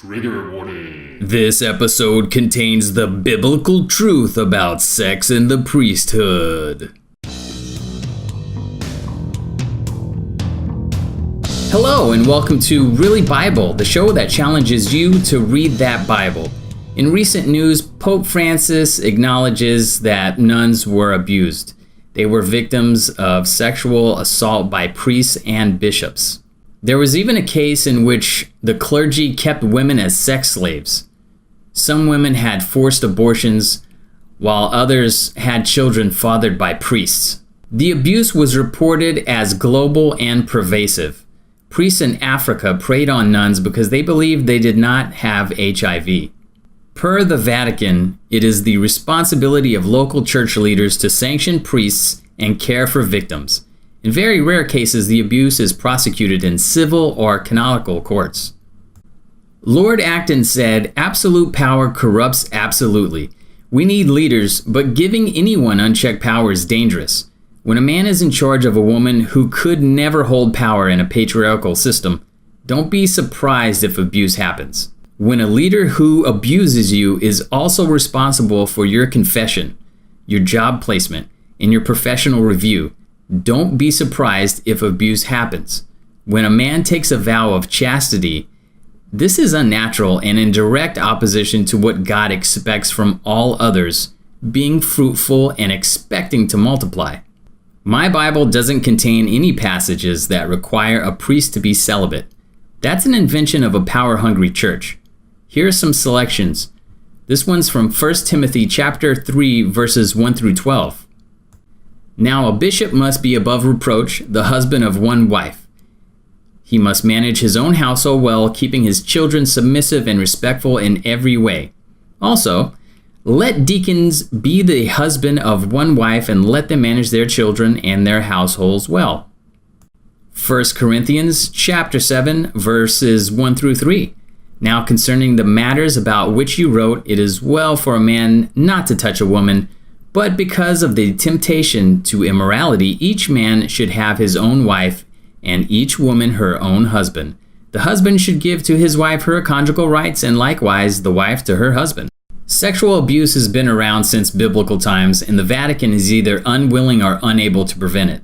Trigger warning. This episode contains the biblical truth about sex and the priesthood. Hello and welcome to Really Bible, the show that challenges you to read that Bible. In recent news, Pope Francis acknowledges that nuns were abused. They were victims of sexual assault by priests and bishops. There was even a case in which the clergy kept women as sex slaves. Some women had forced abortions, while others had children fathered by priests. The abuse was reported as global and pervasive. Priests in Africa preyed on nuns because they believed they did not have HIV. Per the Vatican, it is the responsibility of local church leaders to sanction priests and care for victims. In very rare cases, the abuse is prosecuted in civil or canonical courts. Lord Acton said, "Absolute power corrupts absolutely. We need leaders, but giving anyone unchecked power is dangerous. When a man is in charge of a woman who could never hold power in a patriarchal system, don't be surprised if abuse happens. When a leader who abuses you is also responsible for your confession, your job placement, and your professional review, don't be surprised if abuse happens. When a man takes a vow of chastity, this is unnatural and in direct opposition to what God expects from all others, being fruitful and expecting to multiply. My Bible doesn't contain any passages that require a priest to be celibate. That's an invention of a power-hungry church. Here are some selections. This one's from 1 Timothy chapter 3, verses 1 through 12. Now a bishop must be above reproach, the husband of one wife. He must manage his own household well, keeping his children submissive and respectful in every way. Also, let deacons be the husband of one wife and let them manage their children and their households well. 1 Corinthians chapter 7, verses 1 through 3. Now concerning the matters about which you wrote, it is well for a man not to touch a woman, but because of the temptation to immorality, each man should have his own wife, and each woman her own husband. The husband should give to his wife her conjugal rights, and likewise the wife to her husband. Sexual abuse has been around since biblical times, and the Vatican is either unwilling or unable to prevent it.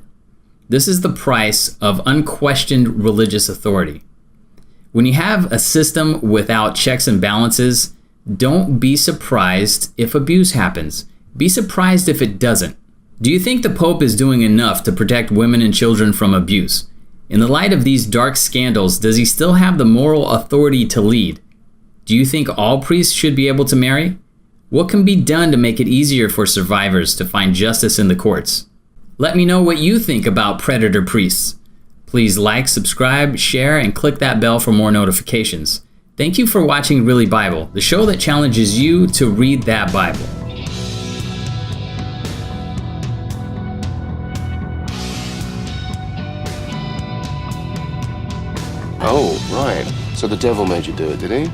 This is the price of unquestioned religious authority. When you have a system without checks and balances, don't be surprised if abuse happens. Be surprised if it doesn't. Do you think the Pope is doing enough to protect women and children from abuse? In the light of these dark scandals, does he still have the moral authority to lead? Do you think all priests should be able to marry? What can be done to make it easier for survivors to find justice in the courts? Let me know what you think about predator priests. Please like, subscribe, share, and click that bell for more notifications. Thank you for watching Really Bible, the show that challenges you to read that Bible. Oh, right. So the devil made you do it, did he?